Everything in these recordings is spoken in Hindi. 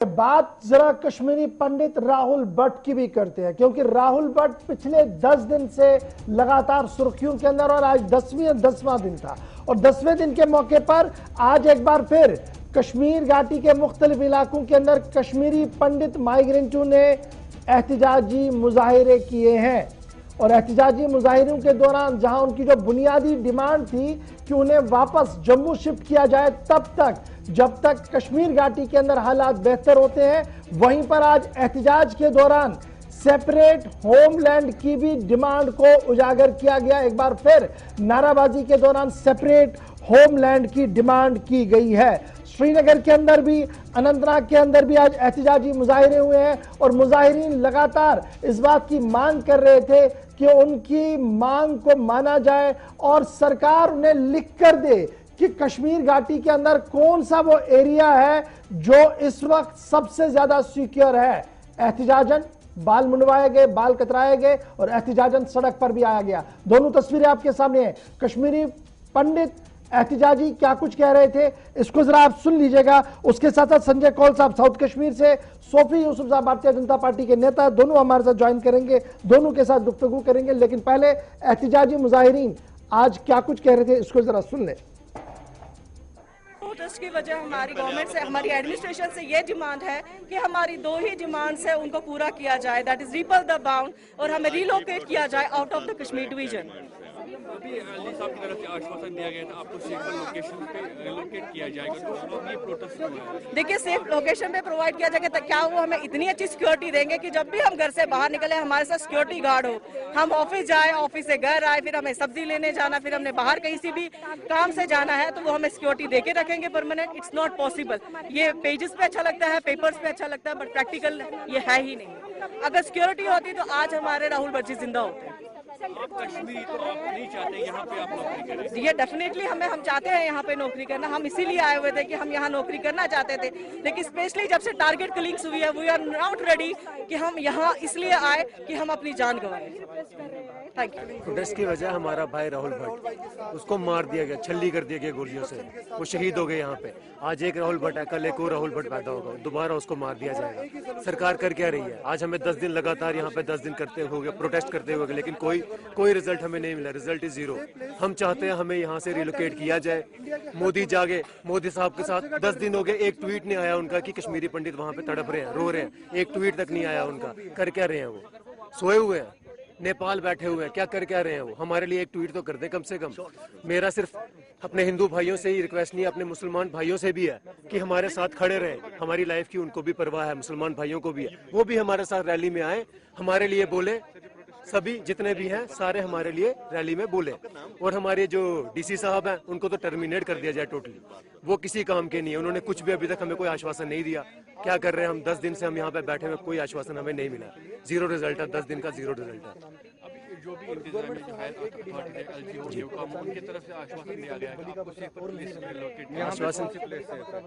बात जरा कश्मीरी पंडित राहुल भट्ट की भी करते हैं, क्योंकि राहुल भट्ट पिछले 10 दिन से लगातार सुर्खियों के अंदर, और आज 10वां दिन था, और 10वें दिन के मौके पर आज एक बार फिर कश्मीर घाटी के मुख्तलिफ इलाकों के अंदर कश्मीरी पंडित माइग्रेंटों ने एहतिजाजी मुजाहिरे किए हैं। और एहतिजाजी मुजाहिरों के दौरान जहां उनकी जो बुनियादी डिमांड थी कि उन्हें वापस जम्मू शिफ्ट किया जाए तब तक, जब तक कश्मीर घाटी के अंदर हालात बेहतर होते हैं, वहीं पर आज एहतिजाज के दौरान सेपरेट होमलैंड की भी डिमांड को उजागर किया गया। एक बार फिर नाराबाजी के दौरान सेपरेट होमलैंड की डिमांड की गई है। श्रीनगर के अंदर भी, अनंतनाग के अंदर भी आज एहतिजाजी मुजाहिरे हुए हैं, और मुजाहिरीन लगातार इस बात की मांग कर रहे थे कि उनकी मांग को माना जाए और सरकार उन्हें लिख कर दे कि कश्मीर घाटी के अंदर कौन सा वो एरिया है जो इस वक्त सबसे ज्यादा सिक्योर है। एहतिजाजन बाल मुंडवाए गए, बाल कतराए गए, और एहतिजाजन सड़क पर भी आया गया। दोनों तस्वीरें आपके सामने हैं। कश्मीरी पंडित एहतिजाजी क्या कुछ कह रहे थे, इसको जरा आप सुन लीजिएगा। उसके साथ साथ संजय कौल साहब साउथ कश्मीर से, सोफी यूसुफ साहब भारतीय जनता पार्टी के नेता, दोनों हमारे साथ ज्वाइन करेंगे, दोनों के साथ गुफ्तगू करेंगे। लेकिन पहले एहतिजाजी मुजाहिरीन आज क्या कुछ कह रहे थे, इसको जरा सुन ले। प्रोटेस्ट की वजह हमारी गवर्नमेंट से, हमारी एडमिनिस्ट्रेशन से ये डिमांड है कि हमारी 2 ही डिमांड्स है, उनको पूरा किया जाए, that is ripple the bound, और हमें रिलोकेट किया जाए out of the Kashmir division. अभी एलजी साहब की तरफ से आश्वासन दिया गया था आपको सेफ लोकेशन पे रिलोकेट किया जाएगा, तो ये प्रोटेस्ट हुआ है। देखिए, सेफ लोकेशन पे प्रोवाइड किया जाएगा तो क्या वो हमें इतनी अच्छी सिक्योरिटी देंगे कि जब भी हम घर से बाहर निकले हमारे साथ सिक्योरिटी गार्ड हो, हम ऑफिस जाए, ऑफिस से घर आए, फिर हमें सब्जी लेने जाना, फिर हमने बाहर कहीं से भी काम से जाना है तो वो हमें सिक्योरिटी देके रखेंगे परमानेंट? It's not possible. ये पेजेस पे अच्छा लगता है, पेपर्स पे अच्छा लगता है, बट प्रैक्टिकल ये है ही नहीं। अगर सिक्योरिटी होती तो आज हमारे राहुल भट्ट जी जिंदा होते। कश्मीर तो आप नहीं चाहते यहाँ पे आप नौकरी करें? ये डेफिनेटली हम चाहते हैं यहाँ पे नौकरी करना, हम इसीलिए आए हुए थे कि हम यहाँ नौकरी करना चाहते थे, लेकिन स्पेशली जब से टारगेट किलिंग्स हुई है, वी आर नॉट रेडी कि हम यहाँ इसलिए आए कि हम अपनी जान गंवाएं। Thank you. प्रोटेस्ट की वजह हमारा भाई राहुल भट्ट, उसको मार दिया गया, छल्ली कर दिया गया गोलियों से, वो शहीद हो गए यहाँ पे। आज एक राहुल भट्ट है, कल एक और राहुल भट्ट पैदा होगा, दोबारा उसको मार दिया जाएगा। सरकार कर क्या रही है? आज हमें 10 दिन लगातार यहाँ पे 10 दिन करते हो गए, प्रोटेस्ट करते हुए, लेकिन कोई रिजल्ट हमें नहीं मिला। Result is 0। हम चाहते हैं हमें यहाँ से रिलोकेट किया जाए। मोदी जागे, मोदी साहब के साथ 10 दिन हो गए, एक ट्वीट नहीं आया उनका कि कश्मीरी पंडित वहाँ पे तड़प रहे हैं, रो रहे हैं, एक ट्वीट तक नहीं आया उनका। कर क्या रहे हैं वो? सोए हुए हैं, नेपाल बैठे हुए हैं, क्या कर क्या रहे हैं वो? हमारे लिए एक ट्वीट तो कर दे कम से कम। मेरा सिर्फ अपने हिंदू भाइयों से ही रिक्वेस्ट नहीं, अपने मुसलमान भाइयों से भी है कि हमारे साथ खड़े रहे। हमारी लाइफ की उनको भी परवाह है, मुसलमान भाइयों को भी है, वो भी हमारे साथ रैली में आए, हमारे लिए बोले। सभी जितने भी हैं सारे हमारे लिए रैली में बोले। और हमारे जो डीसी साहब हैं उनको तो टर्मिनेट कर दिया जाए टोटली, वो किसी काम के नहीं है। उन्होंने कुछ भी अभी तक हमें कोई आश्वासन नहीं दिया। क्या कर रहे हैं हम? 10 दिन से हम यहाँ पे बैठे हुए, कोई आश्वासन हमें नहीं मिला। 0 रिजल्ट है, 10 दिन का 0 रिजल्ट है। जो भी इंतजाम है एलजी उनकी तरफ से आश्वासन दिया गया कि आपको सेफ प्लेस में रिलोकेट। आश्वासन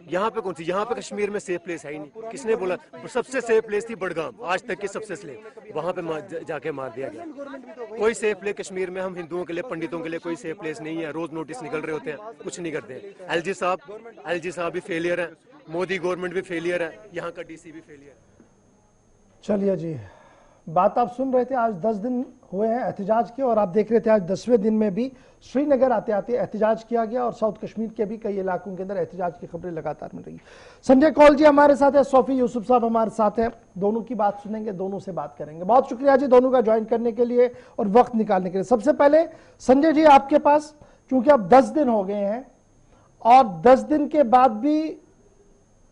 यहाँ पे कौन सी? यहाँ पे कश्मीर में सेफ प्लेस है ही नहीं। किसने बोला? सबसे सेफ प्लेस थी बडगाम, आज तक की सबसे सेफ, वहाँ पे जाके मार दिया गया। कोई सेफ प्लेस कश्मीर में हम हिंदुओं के लिए, पंडितों के लिए कोई सेफ प्लेस नहीं है। रोज नोटिस निकल रहे होते हैं, कुछ नहीं करते हैं। एलजी साहब भी फेलियर है, मोदी गवर्नमेंट भी फेलियर है, यहाँ का डीसी भी फेलियर है। चलिए जी, बात आप सुन रहे थे। आज 10 दिन हुए हैं एहतिजाज के, और आप देख रहे थे आज 10वें दिन में भी श्रीनगर आते आते एहतिजाज किया गया, और साउथ कश्मीर के भी कई इलाकों के अंदर एहतिजाज की खबरें लगातार मिल रही। संजय कौल जी हमारे साथ है, सोफी यूसुफ साहब हमारे साथ हैं, दोनों की बात सुनेंगे, दोनों से बात करेंगे। बहुत शुक्रिया जी दोनों का ज्वाइन करने के लिए और वक्त निकालने के लिए। सबसे पहले संजय जी आपके पास, क्योंकि अब 10 दिन हो गए हैं और 10 दिन के बाद भी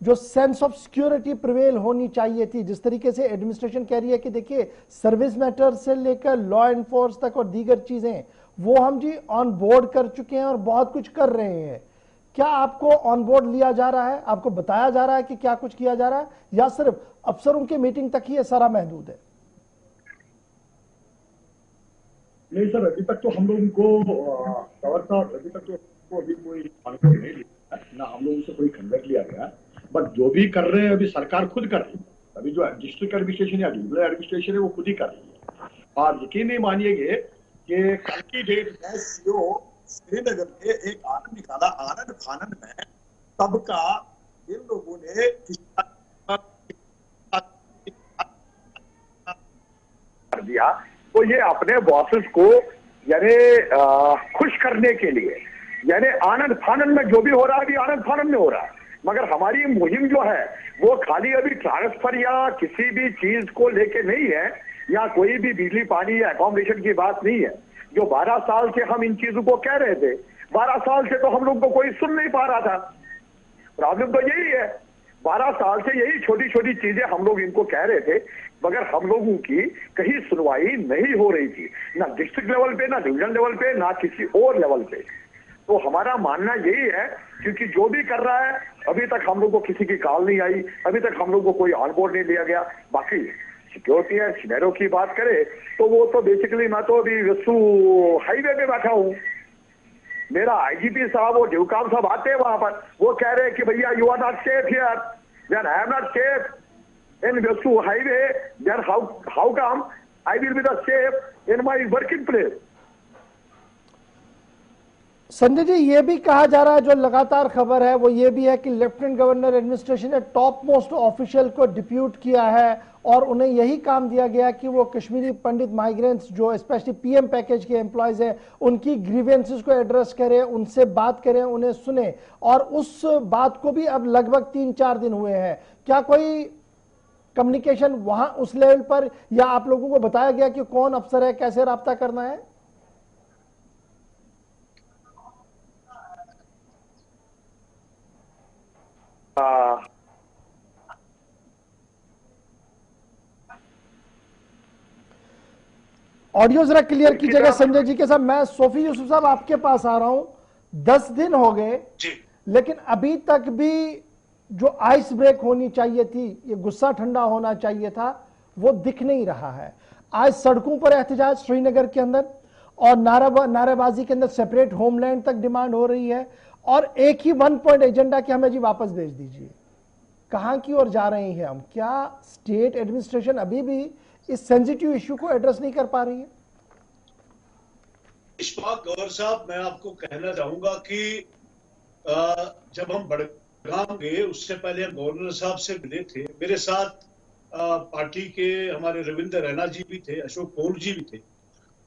जो सेंस ऑफ सिक्योरिटी प्रिवेल होनी चाहिए थी, जिस तरीके से एडमिनिस्ट्रेशन कह रही है कि देखिए सर्विस मैटर से लेकर लॉ एनफोर्स तक और दीगर चीजें वो हम जी ऑन बोर्ड कर चुके हैं और बहुत कुछ कर रहे हैं, क्या आपको ऑन बोर्ड लिया जा रहा है? आपको बताया जा रहा है कि क्या कुछ किया जा रहा है, या सिर्फ अफसरों की मीटिंग तक ही ये सारा महदूद है? नहीं सर, अभी तक तो हम लोगों को कवर साहब, अभी तक तो अभी कोई अनुभव नहीं लिया, ना हम लोगों से कोई खंडक लिया गया। बट जो भी कर रहे हैं अभी सरकार खुद कर रही है। अभी जो डिस्ट्रिक्ट एडमिनिस्ट्रेशन या रूरल एडमिनिस्ट्रेशन है वो खुद ही कर रही है। और यकीन नहीं मानिएगे कि कल की डेट में सीओ श्रीनगर में एक आनंद निकाला, आनंद फानंद में सबका इन लोगों ने किया तो ये अपने बॉसेस को यानी खुश करने के लिए, यानी आनंद फानंद में जो भी हो रहा है अभी आनंद फानंद में हो रहा है। मगर हमारी मुहिम जो है वो खाली अभी ट्रांसफर या किसी भी चीज को लेके नहीं है, या कोई भी बिजली पानी या अकोमोडेशन की बात नहीं है। जो 12 साल से हम इन चीजों को कह रहे थे, 12 साल से तो हम लोग को कोई सुन नहीं पा रहा था। प्रॉब्लम तो यही है, 12 साल से यही छोटी छोटी चीजें हम लोग इनको कह रहे थे, मगर हम लोगों की कहीं सुनवाई नहीं हो रही थी, ना डिस्ट्रिक्ट लेवल पे, ना डिवीजन लेवल पे, ना किसी और लेवल पे। तो हमारा मानना यही है, क्योंकि जो भी कर रहा है अभी तक हम लोग को किसी की कॉल नहीं आई, अभी तक हम लोग को कोई ऑनबोर्ड नहीं लिया गया। बाकी सिक्योरिटी है, सिनेरो की बात करें तो वो तो बेसिकली मैं तो अभी विश्व हाईवे पे बैठा हूँ, मेरा आईजीपी साहब और ड्यूकाम साहब आते हैं वहां पर, वो कह रहे हैं कि भैया you are not safe here, then I am not safe in विश्व highway, then how come I will be the safe in my working place. Sanjay ji, ये भी कहा जा रहा है, जो लगातार खबर है वो ये भी है कि लेफ्टिनेंट गवर्नर एडमिनिस्ट्रेशन ने टॉप मोस्ट ऑफिशियल को डिप्यूट किया है और उन्हें यही काम दिया गया कि वो कश्मीरी पंडित माइग्रेंट्स जो स्पेशली पीएम पैकेज के एम्प्लॉयज हैं उनकी ग्रीवेंसेस को एड्रेस करें, उनसे बात करें, उन्हें सुने। और उस बात को भी अब लगभग 3-4 दिन हुए हैं। क्या कोई कम्युनिकेशन वहां उस लेवल पर, या आप लोगों को बताया गया कि कौन अफसर है, कैसे राब्ता करना है? ऑडियो जरा क्लियर कीजिएगा संजय जी के साथ। मैं सोफी यूसुफ साहब आपके पास आ रहा हूं। 10 दिन हो गए लेकिन अभी तक भी जो आइस ब्रेक होनी चाहिए थी, ये गुस्सा ठंडा होना चाहिए था, वो दिख नहीं रहा है। आज सड़कों पर एहतजाज श्रीनगर के अंदर और नारेबाजी के अंदर सेपरेट होमलैंड तक डिमांड हो रही है और एक ही 1 पॉइंट एजेंडा कि हमें जी वापस भेज दीजिए। कहां की ओर जा रहे हैं हम? क्या स्टेट एडमिनिस्ट्रेशन अभी भी इस सेंसिटिव इश्यू को एड्रेस नहीं कर पा रही है? इशफाक गौर साहब, मैं आपको कहना चाहूंगा कि जब हम बड़गाम गए उससे पहले हम गवर्नर साहब से मिले थे। मेरे साथ पार्टी के हमारे रविंद्र रैना जी भी थे, अशोक पोल जी भी थे,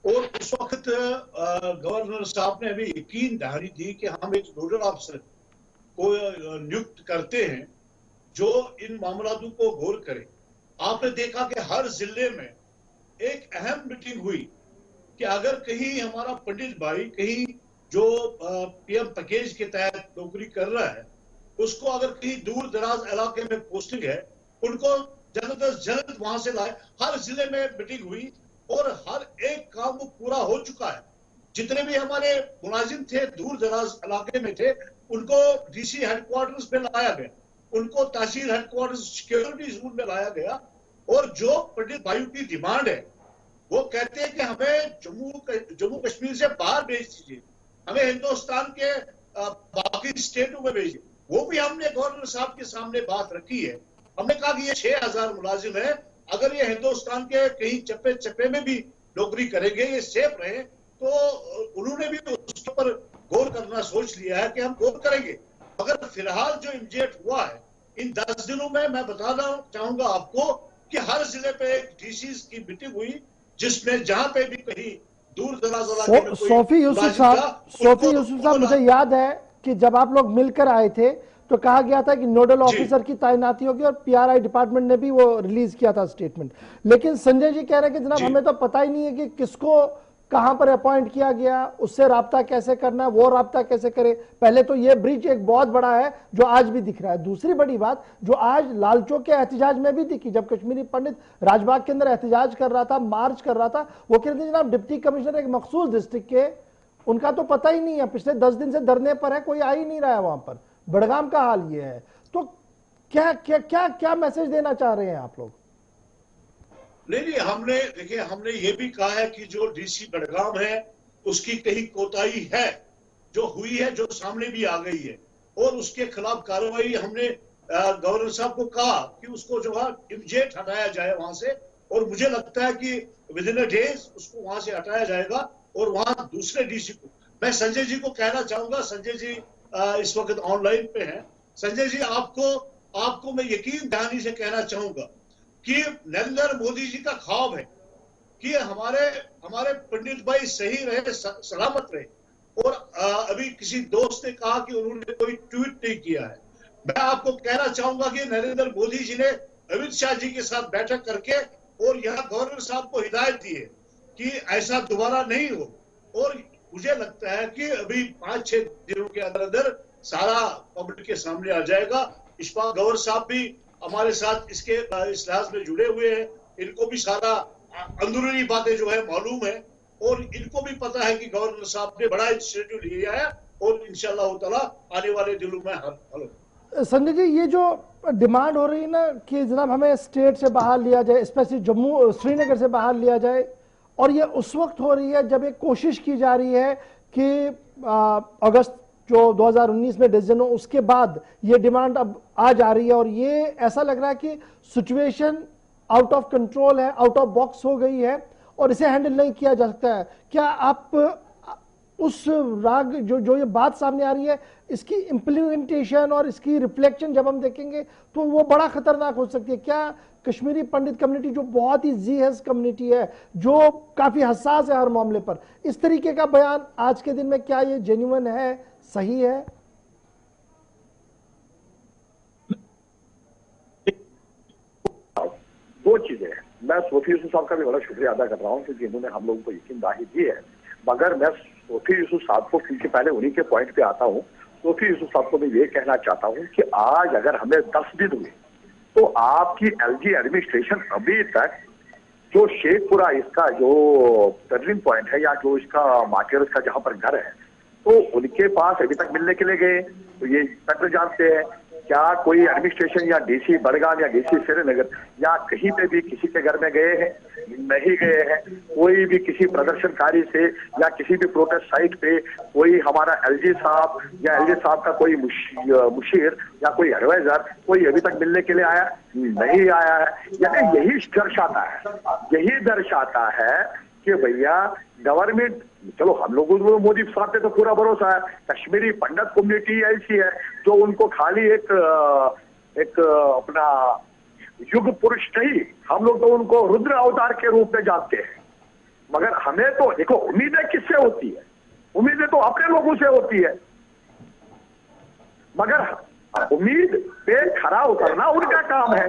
और उस वक्त गवर्नर साहब ने हमें यकीन दहानी दी कि हम एक नोडल ऑफिसर को नियुक्त करते हैं जो इन मामलों को गौर करे। आपने देखा कि हर जिले में एक अहम मीटिंग हुई कि अगर कहीं हमारा पंडित भाई कहीं जो पीएम पैकेज के तहत नौकरी कर रहा है, उसको अगर कहीं दूर दराज इलाके में पोस्टिंग है, उनको जल्द अज जल्द वहां से लाए। हर जिले में मीटिंग हुई और हर एक काम वो पूरा हो चुका है। जितने भी हमारे मुलाजिम थे दूर दराज इलाके में थे, उनको डीसी हेडक्वार्टर्स में लाया गया, उनको तहसील हेडक्वार्टर्स सिक्योरिटी जोन में लाया गया। और जो पंडित भाइयों की डिमांड है, वो कहते हैं कि हमें जम्मू कश्मीर से बाहर भेज दीजिए, हमें हिंदुस्तान के बाकी स्टेटों में भेजिए। वो भी हमने गवर्नर साहब के सामने बात रखी है। हमने कहा कि ये 6000 मुलाजिम है, अगर ये हिंदुस्तान के कहीं चप्पे चप्पे में भी नौकरी करेंगे, ये सेफ रहे, तो उन्होंने भी उसके ऊपर गौर करना सोच लिया है कि हम गौर करेंगे। मगर फिलहाल जो इमीडिएट हुआ है इन 10 दिनों में, मैं बताना चाहूंगा आपको कि हर जिले पे एक डीसी की मीटिंग हुई, जिसमें जहां पे भी कहीं दूर दराज इलाके में सोफी यूसुफ साहब, मुझे याद है कि जब आप लोग मिलकर आए थे तो कहा गया था कि नोडल ऑफिसर की तैनाती होगी और पीआरआई डिपार्टमेंट ने भी वो रिलीज किया था स्टेटमेंट। लेकिन संजय जी कह रहे हैं कि जनाब हमें तो पता ही नहीं है कि किसको कहां पर अपॉइंट किया गया, उससे राब्ता कैसे करना है, वो राब्ता कैसे करे। पहले तो ये ब्रिज एक बहुत बड़ा है जो आज भी दिख रहा है। दूसरी बड़ी बात जो आज लाल चौक के एहतजाज में भी दिखी, जब कश्मीरी पंडित राजबाग के अंदर एहतजाज कर रहा था, मार्च कर रहा था, वो कह रहे थे जनाब डिप्टी कमिश्नर एक मखसूस डिस्ट्रिक्ट के, उनका तो पता ही नहीं है, पिछले 10 दिन से धरने पर है, कोई आ ही नहीं रहा है वहां पर। बड़गाम का हाल ये है। तो क्या क्या क्या क्या मैसेज देना चाह रहे हैं आप लोग? नहीं, हमने देखिए, हमने ये भी कहा है कि जो डीसी बड़गाम है उसकी कहीं कोताही है, जो हुई है, जो सामने भी आ गई है, और उसके खिलाफ कार्रवाई हमने गवर्नर साहब को कहा कि उसको जो है इमीडिएट हटाया जाए वहां से। और मुझे लगता है कि विद इन अ डेज उसको वहां से हटाया जाएगा और वहां दूसरे डीसी को। मैं संजय जी को कहना चाहूंगा, संजय जी इस वक्त ऑनलाइन पे हैं। संजय जी, आपको मैं यकीन दहानी से कहना चाहूंगा कि नरेंद्र मोदी जी का ख्वाब है कि हमारे पंडित भाई सही रहे, सलामत रहे। और अभी किसी दोस्त ने कहा कि उन्होंने कोई ट्वीट नहीं किया है। मैं आपको कहना चाहूंगा कि नरेंद्र मोदी जी ने अमित शाह जी के साथ बैठक करके और यहाँ गवर्नर साहब को हिदायत दी है कि ऐसा दोबारा नहीं हो। और मुझे लगता है कि अभी 5-6 दिनों के अंदर अंदर सारा पब्लिक के सामने आ जाएगा। इशफाक गवर्नर साहब भी हमारे साथ इस लिहाज में जुड़े हुए हैं। इनको भी सारा अंदरूनी बातें जो है मालूम है और इनको भी पता है कि गवर्नर साहब ने बड़ा इनिशिएटिव लिया है और इंशाअल्लाह ताला आने वाले दिनों में हल। संजय जी, ये जो डिमांड हो रही है ना कि जनाब हमें स्टेट से बाहर लिया जाए, स्पेशली जम्मू श्रीनगर से बाहर लिया जाए, और ये उस वक्त हो रही है जब एक कोशिश की जा रही है कि अगस्त जो 2019 में डिसीजन हो उसके बाद ये डिमांड अब आ जा रही है, और ये ऐसा लग रहा है कि सिचुएशन आउट ऑफ कंट्रोल है, आउट ऑफ बॉक्स हो गई है और इसे हैंडल नहीं किया जा सकता है। क्या आप उस राग जो ये बात सामने आ रही है, इसकी इम्प्लीमेंटेशन और इसकी रिफ्लेक्शन जब हम देखेंगे तो वो बड़ा खतरनाक हो सकती है? क्या कश्मीरी पंडित कम्युनिटी जो बहुत ही जीहस कम्युनिटी है, जो काफी हसास है हर मामले पर, इस तरीके का बयान आज के दिन में क्या ये जेन्युइन है, सही है? दो चीजें हैं। मैं सोफी यूसुफ साहब का भी बड़ा शुक्रिया अदा कर रहा हूँ क्योंकि इन्होंने हम लोगों को यकीन दहानी दी है। मगर मैं सोफी यूसुफ साहब को, क्योंकि पहले उन्हीं के पॉइंट पे आता हूँ, सोफी यूसुफ साहब को मैं ये कहना चाहता हूँ कि आज अगर हमें 10 दिन हुए तो आपकी एलजी एडमिनिस्ट्रेशन अभी तक जो शेखपुरा इसका जो टर्निंग पॉइंट है या जो इसका मार्केट का जहां पर घर है, तो उनके पास अभी तक मिलने के लिए गए तो ये तक जानते हैं क्या कोई एडमिनिस्ट्रेशन या डीसी बड़गाम या डीसी श्रीनगर या कहीं पे भी किसी के घर में गए हैं? नहीं गए हैं। कोई भी किसी प्रदर्शनकारी से या किसी भी प्रोटेस्ट साइट पे कोई हमारा एलजी साहब या एलजी साहब का कोई मुशीर या कोई एडवाइजर कोई अभी तक मिलने के लिए आया नहीं आया है। यानी यही दर्शाता है कि भैया गवर्नमेंट, चलो हम लोगों को मोदी साहब पे तो पूरा भरोसा है, कश्मीरी पंडित कम्युनिटी ऐसी है जो उनको खाली एक अपना युग पुरुष नहीं, हम लोग तो उनको रुद्र अवतार के रूप में जानते हैं। मगर हमें तो देखो उम्मीदें किससे होती है? उम्मीदें तो अपने लोगों से होती है, मगर उम्मीद पे खरा उतरना उनका काम है।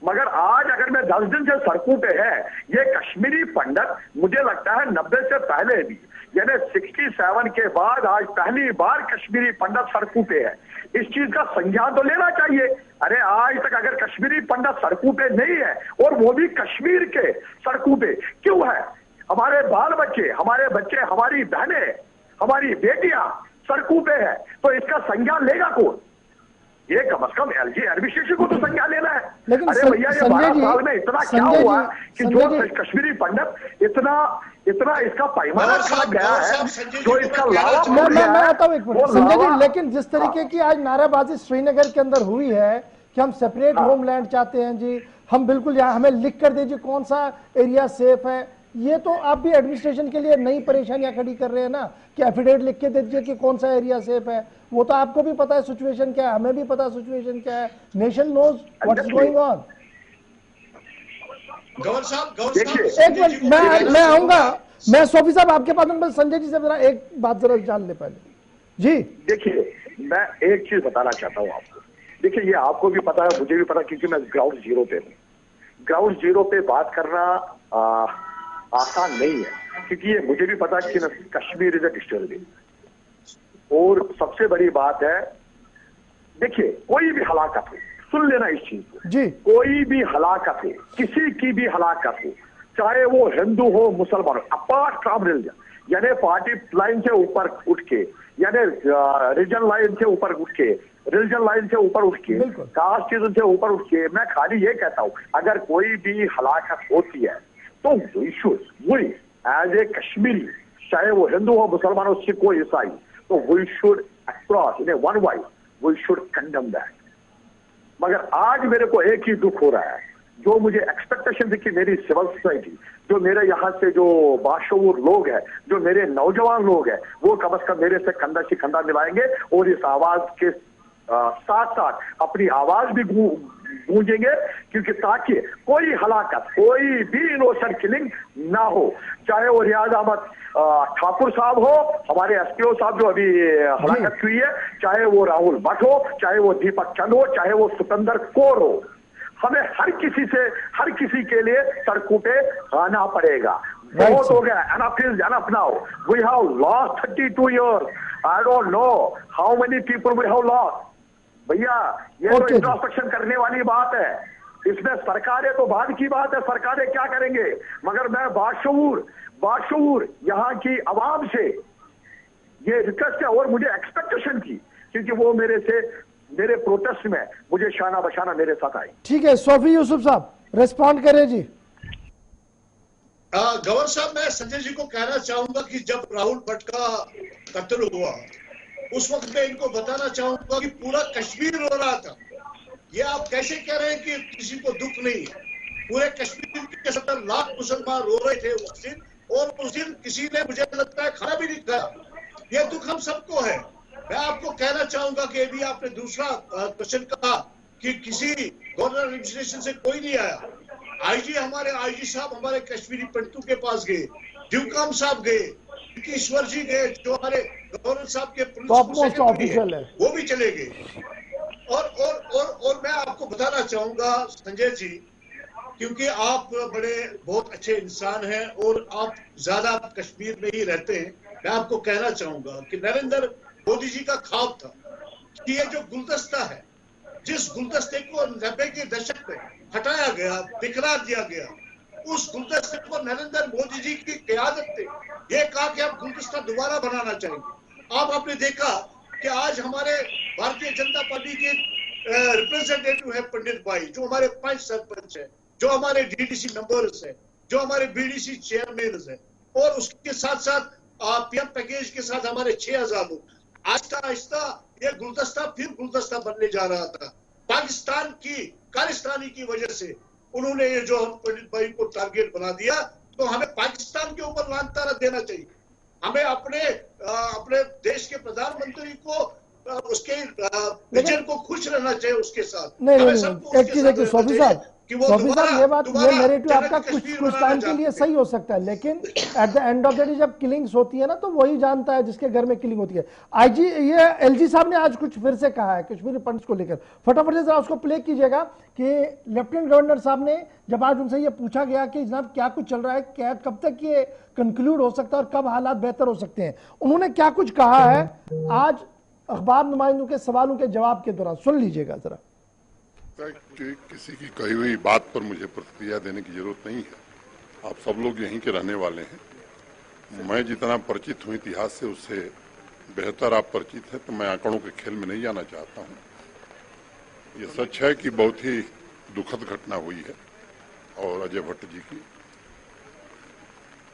मगर आज अगर मैं 10 दिन से सड़कों पे है ये कश्मीरी पंडित, मुझे लगता है 90 से पहले भी, यानी 67 के बाद आज पहली बार कश्मीरी पंडित सड़कों पे है। इस चीज का संज्ञान तो लेना चाहिए। अरे आज तक अगर कश्मीरी पंडित सड़कों पे नहीं है और वो भी कश्मीर के सड़कों पे क्यों है? हमारे बाल बच्चे, हमारी बहनें, हमारी बेटियां सड़कों पे है, तो इसका संज्ञान लेगा कौन? ये कम से कम एलजी एडमिनिस्ट्रेशन को तो संज्ञान लेना है। अरे भैया ये 12 साल में इतना क्या हुआ कि जो कश्मीरी पंडित इतना इसका पैमाना खड़ा गया है, जो इसका लाभ मैं आता हूँ एक मिनट संजय जी, लेकिन जिस तरीके की आज नाराबाजी श्रीनगर के अंदर हुई है कि हम सेपरेट होमलैंड चाहते हैं जी, हम बिल्कुल यहाँ हमें लिख कर दीजिए कौन सा एरिया सेफ है, ये तो आप भी एडमिनिस्ट्रेशन के लिए नई परेशानियां खड़ी कर रहे हैं ना कि एफिडेविट लिख के दे दीजिए कि कौन सा एरिया सेफ है। वो तो आपको भी पता है सिचुएशन क्या है, हमें भी पता है सिचुएशन क्या है, nation knows what is going on. एक मिनट मैं आऊंगा, मैं सोफी साहब आपके पास में, संजय जी से जरा एक बात जरा जान ले पहले जी। देखिए मैं एक चीज बताना चाहता हूँ आपको। देखिए ये आपको भी पता है, मुझे भी पता, क्योंकि मैं ग्राउंड जीरो पे हूँ। ग्राउंड जीरो पे बात करना आसान नहीं है, क्योंकि ये मुझे भी पता है कि कश्मीर इज अ डिस्टर्बिंग। और सबसे बड़ी बात है, देखिए कोई भी हलाकत हो, सुन लेना इस चीज को जी, कोई भी हलाकत हो, किसी की भी हलाकत हो, चाहे वो हिंदू हो मुसलमान हो, अपार्ट फ्रॉम रिलीजन, यानी पार्टी लाइन से ऊपर उठ के, यानी रीजन लाइन से ऊपर उठ के, रिलीजन लाइन से ऊपर उठ के, कास्ट से ऊपर उठ के, मैं खाली ये कहता हूं अगर कोई भी हलाकत होती है तो वही एज ए कश्मीरी, चाहे वो हिंदू हो मुसलमान हो सिख हो ईसाई, तो we should across in one voice we should condemn that. मगर आज मेरे को एक ही दुख हो रहा है, जो मुझे एक्सपेक्टेशन थी कि मेरी सिविल सोसाइटी, जो मेरे यहाँ से जो बाशऊर लोग हैं, जो मेरे नौजवान लोग हैं, वो कम से कम मेरे से कंधा से कंधा मिलाएंगे और इस आवाज के साथ साथ अपनी आवाज भी गूंजेंगे, क्योंकि ताकि कोई हलाकत, कोई भी इनोसेंट किलिंग ना हो, चाहे वो रियाज अहमद ठाकुर साहब हो, हमारे एसपीओ साहब जो अभी हलाकत हुई है, चाहे वो राहुल भट्ट हो, चाहे वो दीपक चंद हो, चाहे वो सुकंदर कौर हो, हमें हर किसी के लिए सड़कों पे आना पड़ेगा। बहुत हो गया, enough is enough now. We have lost 32 years. I don't know how many people we have lost. भैया ये तो इंट्रोस्पेक्शन करने वाली बात है, इसमें सरकारें तो बाद की बात है, सरकारें क्या करेंगे, मगर मैं बाशऊर यहाँ की आवाम से ये रिक्वेस्ट है और मुझे एक्सपेक्टेशन थी, क्योंकि वो मेरे प्रोटेस्ट में मुझे शाना बशाना मेरे साथ आई। ठीक है, सोफी यूसुफ साहब रिस्पॉन्ड करें जी। गवर्नर साहब, मैं संजय जी को कहना चाहूंगा कि जब राहुल भट्ट का कत्ल हुआ उस वक्त मैं इनको बताना चाहूंगा कि पूरा कश्मीर रो रहा था। ये आप कैसे कह रहे हैं कि किसी को दुख नहीं है? पूरे कश्मीर के 70 लाख मुसलमान रो रहे थे उस दिन, और उस दिन किसी ने, मुझे लगता है, खाना भी नहीं खाया। ये दुख हम सबको है। मैं आपको कहना चाहूंगा कि अभी आपने दूसरा क्वेश्चन कहा कि किसी गवर्नर एडमिनिस्ट्रेशन से कोई नहीं आया। हमारे आईजी साहब हमारे कश्मीरी पंडितों के पास गए, ड्यूकाम साहब गए, ईश्वर जी गए, जो हमारे गवर्नर साहब के पुलिस ऑफिसर है, वो भी चले गए। और मैं आपको बताना चाहूंगा संजय जी, क्योंकि आप बहुत अच्छे इंसान हैं और आप ज्यादा कश्मीर में ही रहते हैं, मैं आपको कहना चाहूंगा कि नरेंद्र मोदी जी का ख्वाब था कि ये जो गुलदस्ता है, जिस गुलदस्ते को 90 के दशक में हटाया गया, बिखरा दिया गया, उस गुलदस्ते को नरेंद्र मोदी जी की क़यादत ने ये कहा कि आप गुलदस्ता दोबारा बनाना चाहेंगे। आपने देखा कि आज हमारे भारतीय जनता पार्टी के रिप्रेजेंटेटिव है पंडित भाई, जो हमारे 5 सरपंच है, जो हमारे डीडीसी मेंबर्स है, जो हमारे बीडीसी चेयरमैन है, और उसके साथ साथ पीएम पैकेज के साथ हमारे 6000 लोग। आहिस्ता आहिस्ता ये गुलदस्ता फिर गुलदस्ता बनने जा रहा था। पाकिस्तान की खालिस्तानी की वजह से उन्होंने ये जो हम पंडित भाई को टारगेट बना दिया, तो हमें पाकिस्तान के ऊपर लानतारा देना चाहिए। हमें अपने देश के प्रधानमंत्री को उसके विजन को खुश रहना चाहिए उसके साथ। नहीं, एक चीज है सोफी साहब, ये बात, ये नैरेटिव आपका कुछ टाइम के लिए सही हो सकता है, लेकिन at the end of the day जब किलिंग्स होती है ना, तो वही जानता है जिसके घर में किलिंग होती है। आईजी, ये एलजी साहब ने आज कुछ फिर से कहा है कश्मीरी पंडित को लेकर, फटाफट से जरा उसको प्ले कीजिएगा कि लेफ्टिनेंट गवर्नर साहब ने जब आज उनसे ये पूछा गया कि जनाब क्या कुछ चल रहा है, क्या कब तक ये कंक्लूड हो सकता है और कब हालात बेहतर हो सकते हैं, उन्होंने क्या कुछ कहा है आज अखबार नुमाइंदों के सवालों के जवाब के दौरान, सुन लीजिएगा जरा। कि किसी की कही हुई बात पर मुझे प्रतिक्रिया देने की जरूरत नहीं है। आप सब लोग यहीं के रहने वाले हैं। मैं जितना परिचित हूं इतिहास से, उससे बेहतर आप परिचित हैं, तो मैं आंकड़ों के खेल में नहीं जाना चाहता हूं। ये सच है कि बहुत ही दुखद घटना हुई है और अजय भट्ट जी की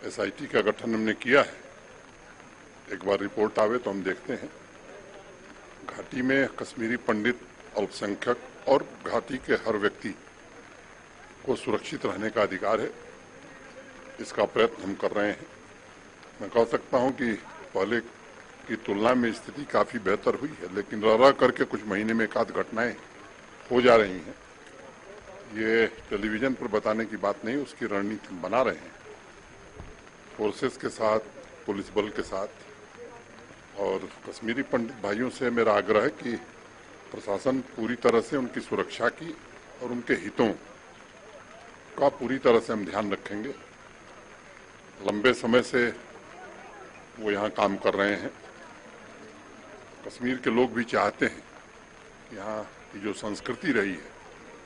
एसआईटी का गठन हमने किया है। एक बार रिपोर्ट आवे तो हम देखते हैं। घाटी में कश्मीरी पंडित, अल्पसंख्यक और घाटी के हर व्यक्ति को सुरक्षित रहने का अधिकार है। इसका प्रयत्न हम कर रहे हैं। मैं कह सकता हूं कि पहले की तुलना में स्थिति काफी बेहतर हुई है, लेकिन रह करके कुछ महीने में एकाध घटनाएं हो जा रही हैं। ये टेलीविजन पर बताने की बात नहीं, उसकी रणनीति हम बना रहे हैं फोर्सेस के साथ, पुलिस बल के साथ। और कश्मीरी पंडित भाइयों से मेरा आग्रह है कि प्रशासन पूरी तरह से उनकी सुरक्षा की और उनके हितों का पूरी तरह से हम ध्यान रखेंगे। लंबे समय से वो यहाँ काम कर रहे हैं। कश्मीर के लोग भी चाहते हैं यहाँ की जो संस्कृति रही है,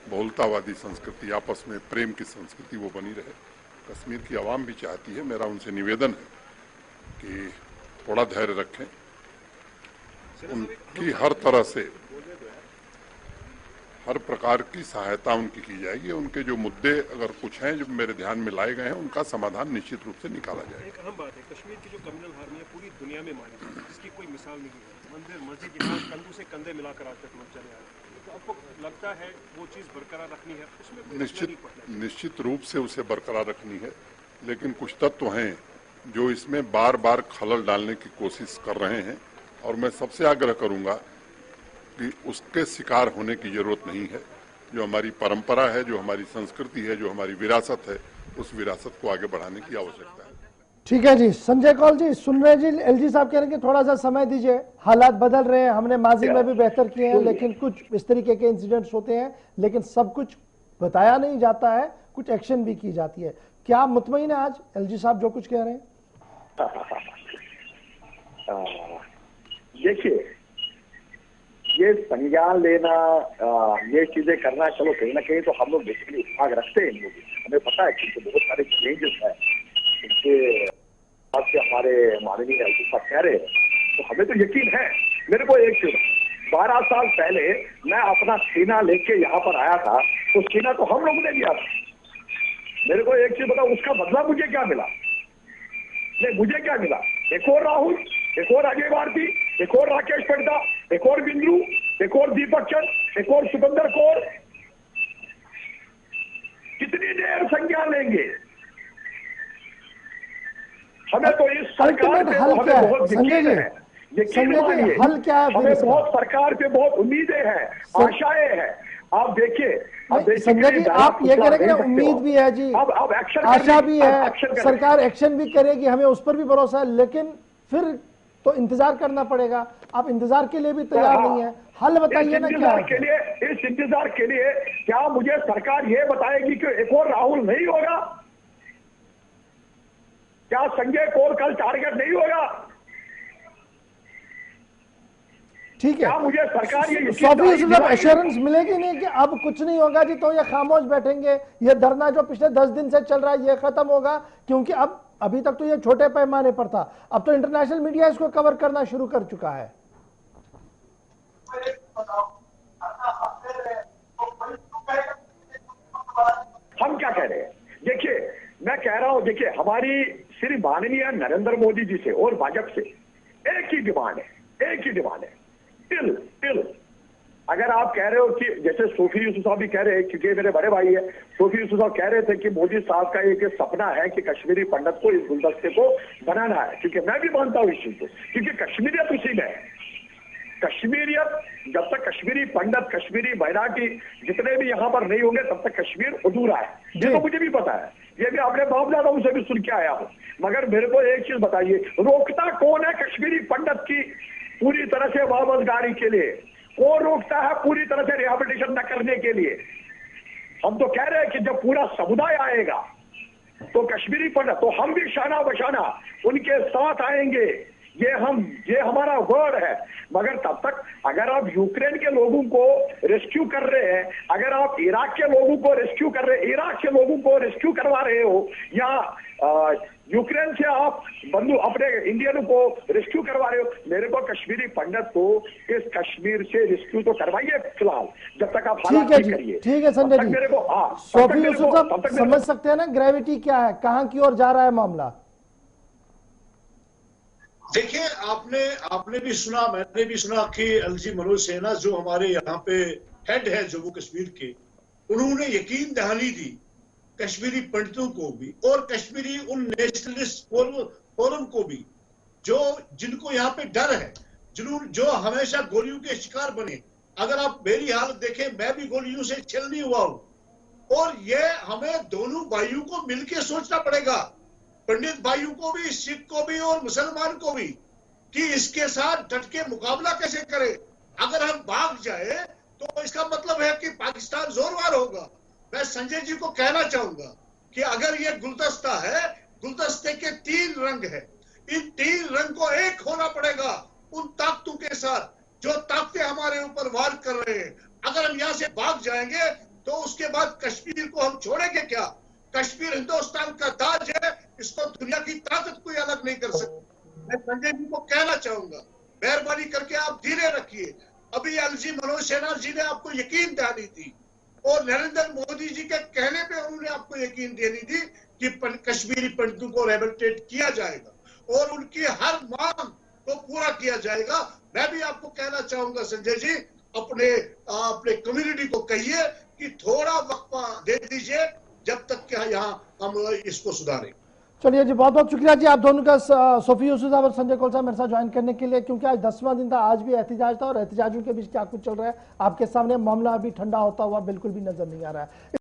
बहुलतावादी संस्कृति, आपस में प्रेम की संस्कृति, वो बनी रहे। कश्मीर की आवाम भी चाहती है। मेरा उनसे निवेदन है कि थोड़ा धैर्य रखें। उनकी हर तरह से हर प्रकार की सहायता उनकी की जाएगी। उनके जो मुद्दे अगर कुछ हैं जो मेरे ध्यान में लाए गए हैं, उनका समाधान निश्चित रूप से निकाला जाएगा। एक अहम बात है, कश्मीर की जो कम्युनल हार्मनी है पूरी दुनिया में मानी जाती है, जिसकी कोई मिसाल नहीं है। मंदिर मस्जिद यहाँ कंधों से कंधे मिलाकर आज तक लोग चले आ रहे हैं। तो आपको लगता है वो चीज़ बरकरार रखनी है? उसमें निश्चित रूप से उसे बरकरार रखनी है, लेकिन कुछ तत्व हैं जो इसमें बार बार खलल डालने की कोशिश कर रहे हैं, और मैं सबसे आग्रह करूंगा कि उसके शिकार होने की जरूरत नहीं है। जो हमारी परंपरा है, जो हमारी संस्कृति है, जो हमारी विरासत है, उस विरासत को आगे बढ़ाने की आवश्यकता है। ठीक है जी। संजय कौल जी सुन रहे हैं जी, एलजी साहब कह रहे हैं कि थोड़ा सा समय दीजिए, हालात बदल रहे हैं, हमने माजी में भी बेहतर किए हैं, लेकिन कुछ इस तरीके के इंसिडेंट्स होते हैं, लेकिन सब कुछ बताया नहीं जाता है, कुछ एक्शन भी की जाती है। क्या आप मुतमईन है आज एलजी साहब जो कुछ कह रहे हैं? देखिए, ये संज्ञान लेना, ये चीजें करना, चलो कहीं ना कहीं तो हम लोग बेसिकली भाग रखते हैं, हमें पता है कि बहुत सारे चेंजेस है इनके बात से हमारे माननीय एलजी साहब कह रहे हैं, तो हमें तो यकीन है। मेरे को एक 12 साल पहले मैं अपना सीना लेके यहाँ पर आया था, तो सीना तो हम लोगों ने लिया था। मेरे को एक चीज बताओ, उसका बदला मुझे क्या मिला? नहीं, मुझे क्या मिला? एक और राहुल, एक और अजय भारती, एक और राकेश पड़दा, एक और बिंदु, एक और दीपक चंद, एक और सिकंदर कौर। कितनी देर संज्ञान लेंगे? हमें तो इस सरकार पे हमें बहुत यकीन है, यकीन मानिए, हल क्या है? हमें बहुत सरकार पे बहुत उम्मीदें हैं, आशाएं हैं। आप देखिए, संजय जी आप ये कह रहे हैं कि उम्मीद भी है जी, अब एक्शन, आशा भी है, सरकार एक्शन भी करेगी, हमें उस पर भी भरोसा है, लेकिन फिर तो इंतजार करना पड़ेगा। आप इंतजार के लिए भी तैयार नहीं है, हल बताइए ना क्या है? के लिए, इस इंतजार के लिए क्या मुझे सरकार ये बताएगी कि एक और राहुल नहीं होगा? क्या संजय कौल कल टारगेट नहीं होगा? ठीक है, क्या मुझे सरकार ये एश्योरेंस मिलेगी नहीं कि अब कुछ नहीं होगा जी, तो ये खामोश बैठेंगे, ये धरना जो पिछले 10 दिन से चल रहा है ये खत्म होगा? क्योंकि अब अभी तक तो ये छोटे पैमाने पर था, अब तो इंटरनेशनल मीडिया इसको कवर करना शुरू कर चुका है। हम क्या कह रहे हैं? देखिए, मैं कह रहा हूं, देखिए हमारी श्री माननीय नरेंद्र मोदी जी से और भाजपा से एक ही डिमांड है, एक ही डिमांड है, टिल। अगर आप कह रहे हो कि जैसे सोफी यूसुफ साहब भी कह रहे हैं, क्योंकि मेरे बड़े भाई है, सोफी यूसुफ साहब कह रहे थे कि मोदी साहब का एक सपना है कि कश्मीरी पंडित को, इस गुलदस्ते को बनाना है, क्योंकि मैं भी मानता हूं इस चीज को, क्योंकि कश्मीरियत उसी में है। कश्मीरियत, जब तक कश्मीरी पंडित, कश्मीरी मराठी जितने भी यहाँ पर नहीं होंगे तब तक कश्मीर अधूरा है। ये तो मुझे भी पता है, ये भी अपने बाप दादाओं से भी सुन के आया हूं। मगर मेरे को एक चीज बताइए, रोकता कौन है कश्मीरी पंडित की पूरी तरह से वापस गाड़ी के लिए? कौन रोकता है पूरी तरह से रिहैबिलिटेशन न करने के लिए? हम तो कह रहे हैं कि जब पूरा समुदाय आएगा तो कश्मीरी पंडित, तो हम भी शाना बशाना उनके साथ आएंगे, ये हमारा वर्ड है। मगर तब तक अगर आप यूक्रेन के लोगों को रेस्क्यू कर रहे हैं, अगर आप इराक के लोगों को रेस्क्यू कर रहे हैं, इराक के लोगों को रेस्क्यू करवा रहे हो, या यूक्रेन से आप बंधु अपने इंडियन को रेस्क्यू करवा रहे हो, मेरे को कश्मीरी पंडित को इस कश्मीर से रेस्क्यू तो करवाइए फिलहाल, जब तक आप हालात ठीक करिए। ठीक है संजय जी, मेरे को सोफी यूसुफ साहब समझ सकते हैं ना ग्रेविटी क्या है, कहां की ओर जा रहा है मामला? देखिए, आपने भी सुना, मैंने भी सुना कि एलजी मनोज सिन्हा जो हमारे यहाँ पे हेड है जम्मू कश्मीर के, उन्होंने यकीन दहानी दी कश्मीरी पंडितों को भी और कश्मीरी उन नेशनलिस्ट फोरम को भी जिनको यहाँ पे डर है, जो हमेशा गोलियों के शिकार बने। अगर आप मेरी हालत देखें, मैं भी गोलियों से छलनी हुआ हूं, और ये हमें दोनों भाइयों को मिलकर सोचना पड़ेगा, पंडित भाइयों को भी, सिख को भी और मुसलमान को भी, कि इसके साथ डट के मुकाबला कैसे करें। अगर हम भाग जाए तो इसका मतलब है कि पाकिस्तान जोरदार होगा। मैं संजय जी को कहना चाहूंगा कि अगर ये गुलदस्ता है, गुलदस्ते के 3 रंग है, इन 3 रंग को एक होना पड़ेगा उन ताकतों के साथ जो ताकतें हमारे ऊपर वार कर रहे हैं। अगर हम यहाँ से भाग जाएंगे तो उसके बाद कश्मीर को हम छोड़ेंगे क्या? कश्मीर हिंदुस्तान का ताज है, इसको दुनिया की ताकत कोई अलग नहीं कर सकती। मैं संजय जी को कहना चाहूंगा, मेहरबानी करके आप धीरे रखिए। अभी एलजी मनोज सिन्हा जी ने आपको यकीन दिलानी थी और नरेंद्र मोदी जी के कहने पे उन्होंने आपको यकीन देनी थी कि कश्मीरी पंडितों को रिहैबिलिटेट किया जाएगा और उनकी हर मांग को पूरा किया जाएगा। मैं भी आपको कहना चाहूंगा संजय जी, अपने कम्युनिटी को कहिए कि थोड़ा वक्फा दे दीजिए जब तक कि यहाँ हम इसको सुधारें। चलिए जी, बहुत बहुत शुक्रिया जी आप दोनों का, सोफी यूसुफ साहब और संजय कौल साहब मेरे साथ ज्वाइन करने के लिए, क्योंकि आज 10वां दिन था, आज भी एहतजाज था और एहतजाजों के बीच क्या कुछ चल रहा है आपके सामने, मामला अभी ठंडा होता हुआ बिल्कुल भी नजर नहीं आ रहा है।